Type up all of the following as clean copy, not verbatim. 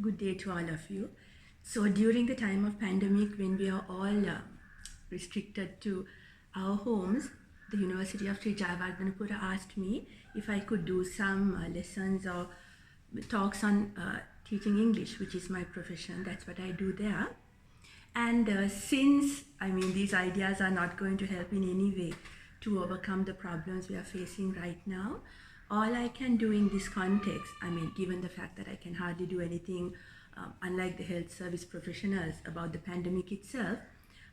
Good day to all of you. So during the time of pandemic, when we are all restricted to our homes, the University of Sri Jayawardhanapura asked me if I could do some lessons or talks on teaching English, which is my profession. That's what I do there. And since, these ideas are not going to help in any way to overcome the problems we are facing right now, all I can do in this context, given the fact that I can hardly do anything, unlike the health service professionals, about the pandemic itself,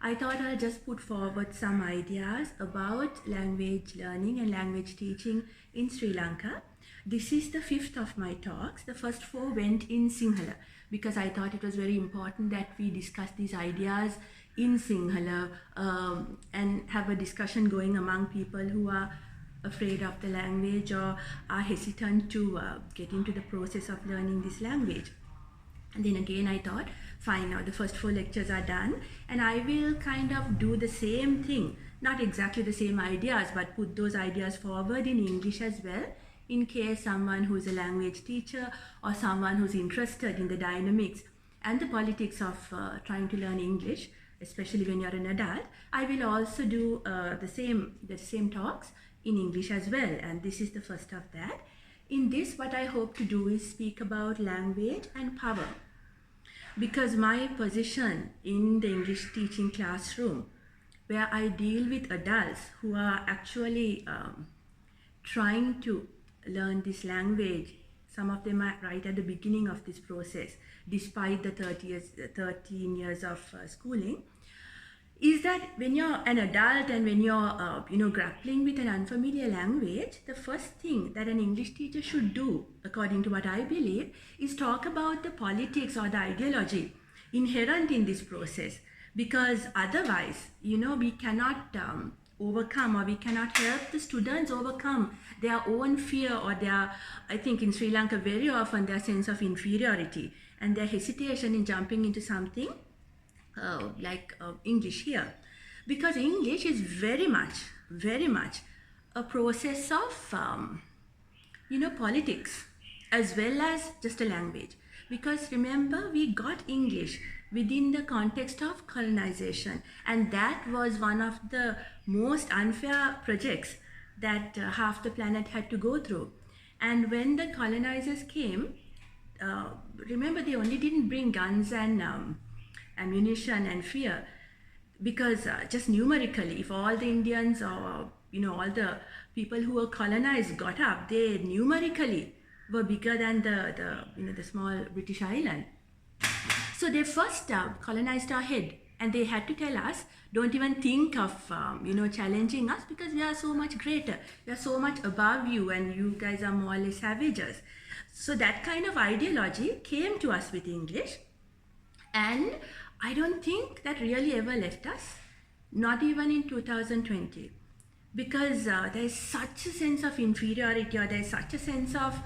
I thought I'll just put forward some ideas about language learning and language teaching in Sri Lanka. This is the fifth of my talks. The first four went in Sinhala because I thought it was very important that we discuss these ideas in Sinhala and have a discussion going among people who are afraid of the language or are hesitant to get into the process of learning this language. And then again I thought, fine, now the first four lectures are done and I will kind of do the same thing, not exactly the same ideas, but put those ideas forward in English as well, in case someone who's a language teacher or someone who's interested in the dynamics and the politics of trying to learn English, especially when you're an adult. I will also do the same talks in English as well, and this is the first of that. In this, what I hope to do is speak about language and power, because my position in the English teaching classroom, where I deal with adults who are actually trying to learn this language, some of them are right at the beginning of this process, despite the 13 years of schooling, is that when you're an adult and when you're grappling with an unfamiliar language, the first thing that an English teacher should do, according to what I believe, is talk about the politics or the ideology inherent in this process, because otherwise, we cannot overcome, or we cannot help the students overcome their own fear or their, I think in Sri Lanka very often, their sense of inferiority and their hesitation in jumping into something like English here, because English is very much a process of politics as well as just a language. Because remember, we got English within the context of colonization, and that was one of the most unfair projects that half the planet had to go through. And when the colonizers came, remember, they only didn't bring guns and ammunition and fear, because just numerically, if all the Indians or all the people who were colonized got up, they numerically were bigger than the small British island. So they first colonized our head, and they had to tell us, don't even think of challenging us, because we are so much greater, we are so much above you, and you guys are more or less savages. So that kind of ideology came to us with English, and I don't think that really ever left us, not even in 2020, because there's such a sense of inferiority, or there's such a sense of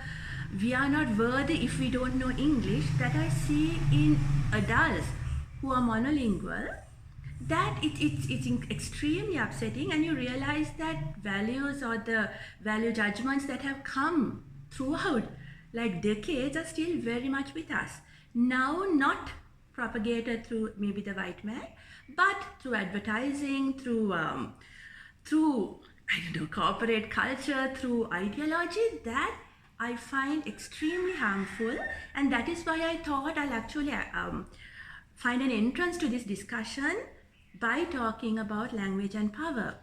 we are not worthy if we don't know English, that I see in adults who are monolingual, that it's extremely upsetting, and you realize that values or the value judgments that have come throughout like decades are still very much with us. Now, not propagated through maybe the white man, but through advertising, through corporate culture, through ideology, that I find extremely harmful. And that is why I thought I'll actually find an entrance to this discussion by talking about language and power.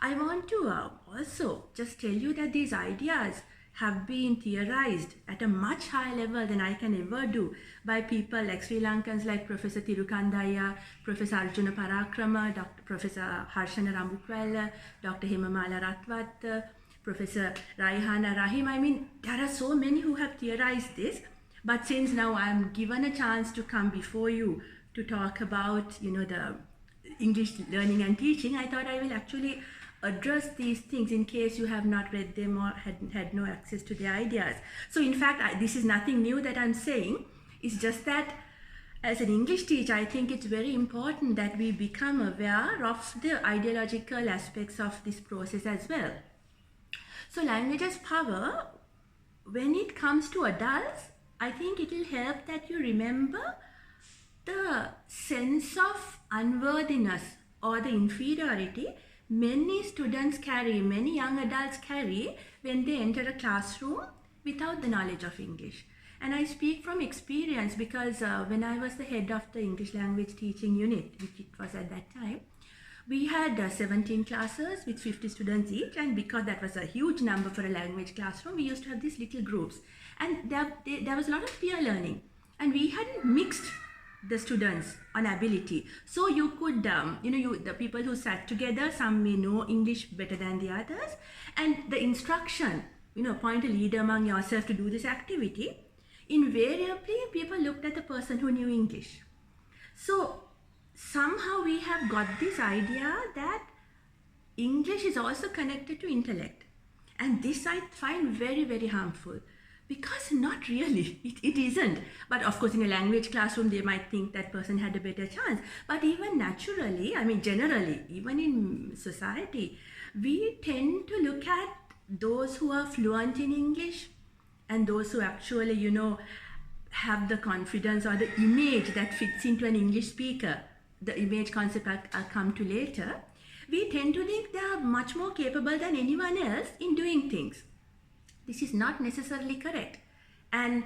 I want to also just tell you that these ideas have been theorized at a much higher level than I can ever do by people like Sri Lankans like Professor Thirukandaya, Professor Arjuna Parakrama, Professor Harshana Rambukwella, Dr. Hemamala Ratwatt, Professor Raihana Rahim. There are so many who have theorized this, but since now I'm given a chance to come before you to talk about the English learning and teaching, I thought I will actually address these things in case you have not read them or had no access to the ideas. So in fact, this is nothing new that I'm saying. It's just that as an English teacher, I think it's very important that we become aware of the ideological aspects of this process as well. So language as power, when it comes to adults, I think it will help that you remember the sense of unworthiness or the inferiority many students carry, many young adults carry when they enter a classroom without the knowledge of English. And I speak from experience because when I was the head of the English language teaching unit, which it was at that time, we had 17 classes with 50 students each, and because that was a huge number for a language classroom, we used to have these little groups, and there was a lot of peer learning, and we hadn't mixed the students on ability. So you could, the people who sat together, some may know English better than the others, and the instruction, appoint a leader among yourself to do this activity. Invariably, people looked at the person who knew English. So somehow we have got this idea that English is also connected to intellect. And this I find very, very harmful. Because not really, it isn't. But of course, in a language classroom, they might think that person had a better chance. But even naturally, generally, even in society, we tend to look at those who are fluent in English and those who actually, have the confidence or the image that fits into an English speaker. The image concept I'll come to later. We tend to think they are much more capable than anyone else in doing things. This is not necessarily correct. And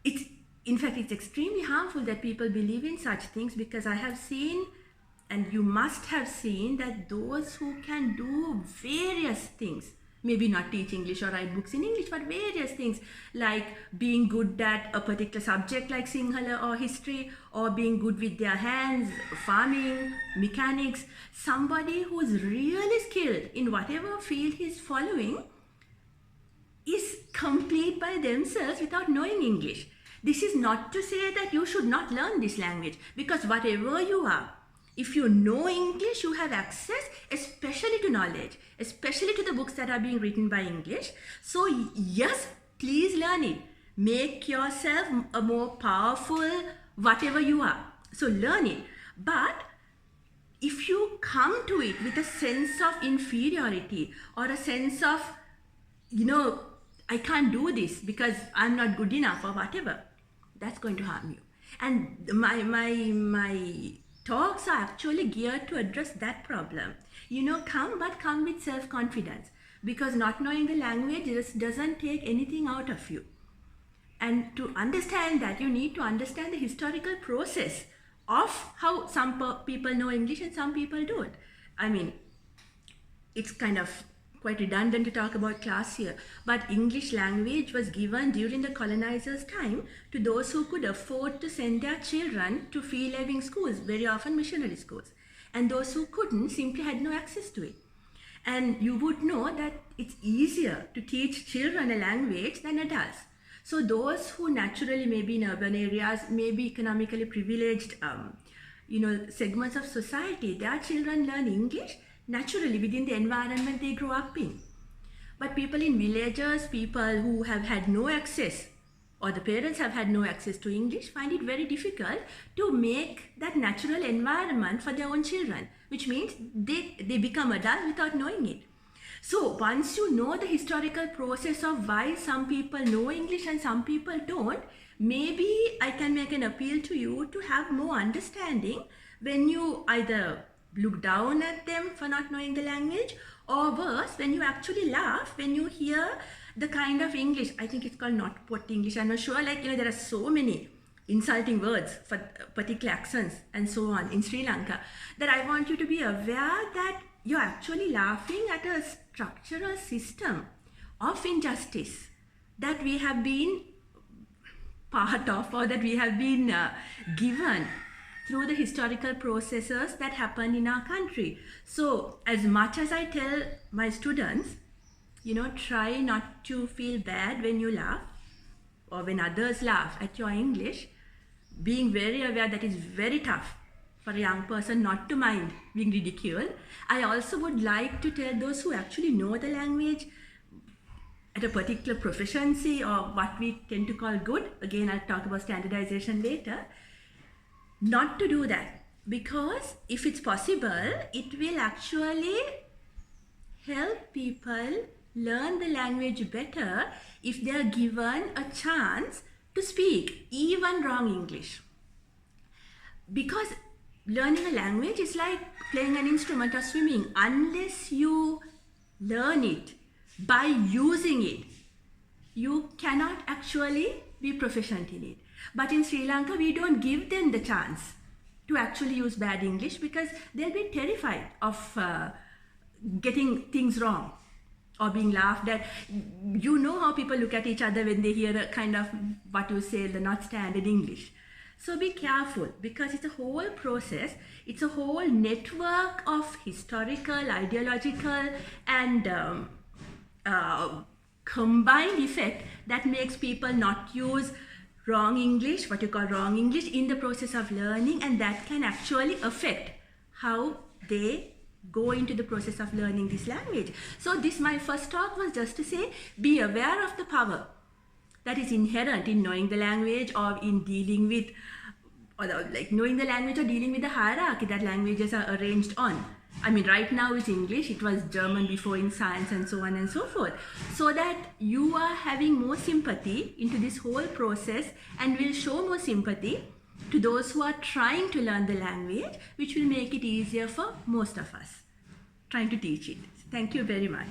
in fact, it's extremely harmful that people believe in such things, because I have seen, and you must have seen, that those who can do various things, maybe not teach English or write books in English, but various things like being good at a particular subject like Sinhala or history, or being good with their hands, farming, mechanics, somebody who's really skilled in whatever field he's following is complete by themselves without knowing English. This is not to say that you should not learn this language, because whatever you are, if you know English, you have access, especially to knowledge, especially to the books that are being written by English. So yes, please learn it. Make yourself a more powerful whatever you are. So learn it. But if you come to it with a sense of inferiority or a sense of, I can't do this because I'm not good enough or whatever, that's going to harm you. And my talks are actually geared to address that problem. Come with self-confidence, because not knowing the language just doesn't take anything out of you. And to understand that, you need to understand the historical process of how some people know English and some people don't. It's kind of quite redundant to talk about class here, but English language was given during the colonizers' time to those who could afford to send their children to free-living schools, very often missionary schools. And those who couldn't simply had no access to it. And you would know that it's easier to teach children a language than adults. So those who naturally may be in urban areas, may be economically privileged, segments of society, their children learn English naturally within the environment they grow up in. But people in villages, people who have had no access, or the parents have had no access to English, find it very difficult to make that natural environment for their own children, which means they become adults without knowing it. So once you know the historical process of why some people know English and some people don't, maybe I can make an appeal to you to have more understanding when you either look down at them for not knowing the language, or worse, when you actually laugh when you hear the kind of English, I think it's called not pot English, I'm not sure, there are so many insulting words for particular accents and so on in Sri Lanka, that I want you to be aware that you're actually laughing at a structural system of injustice that we have been part of, or that we have been given through the historical processes that happened in our country. So as much as I tell my students, try not to feel bad when you laugh or when others laugh at your English, being very aware that it's very tough for a young person not to mind being ridiculed. I also would like to tell those who actually know the language at a particular proficiency, or what we tend to call good, again I'll talk about standardization later, not to do that, because if it's possible, it will actually help people learn the language better if they are given a chance to speak even wrong English. Because learning a language is like playing an instrument or swimming. Unless you learn it by using it, you cannot actually be proficient in it. But in Sri Lanka, we don't give them the chance to actually use bad English because they'll be terrified of getting things wrong or being laughed at. You know how people look at each other when they hear a kind of what you say, the not standard English. So be careful, because it's a whole process. It's a whole network of historical, ideological, and combined effect that makes people not use wrong English, what you call wrong English, in the process of learning, and that can actually affect how they go into the process of learning this language. So this, my first talk was just to say, be aware of the power that is inherent in knowing the language, or in dealing with, or like knowing the language or dealing with the hierarchy that languages are arranged on. I mean, right now it's English, it was German before in science, and so on and so forth. So that you are having more sympathy into this whole process and will show more sympathy to those who are trying to learn the language, which will make it easier for most of us trying to teach it. Thank you very much.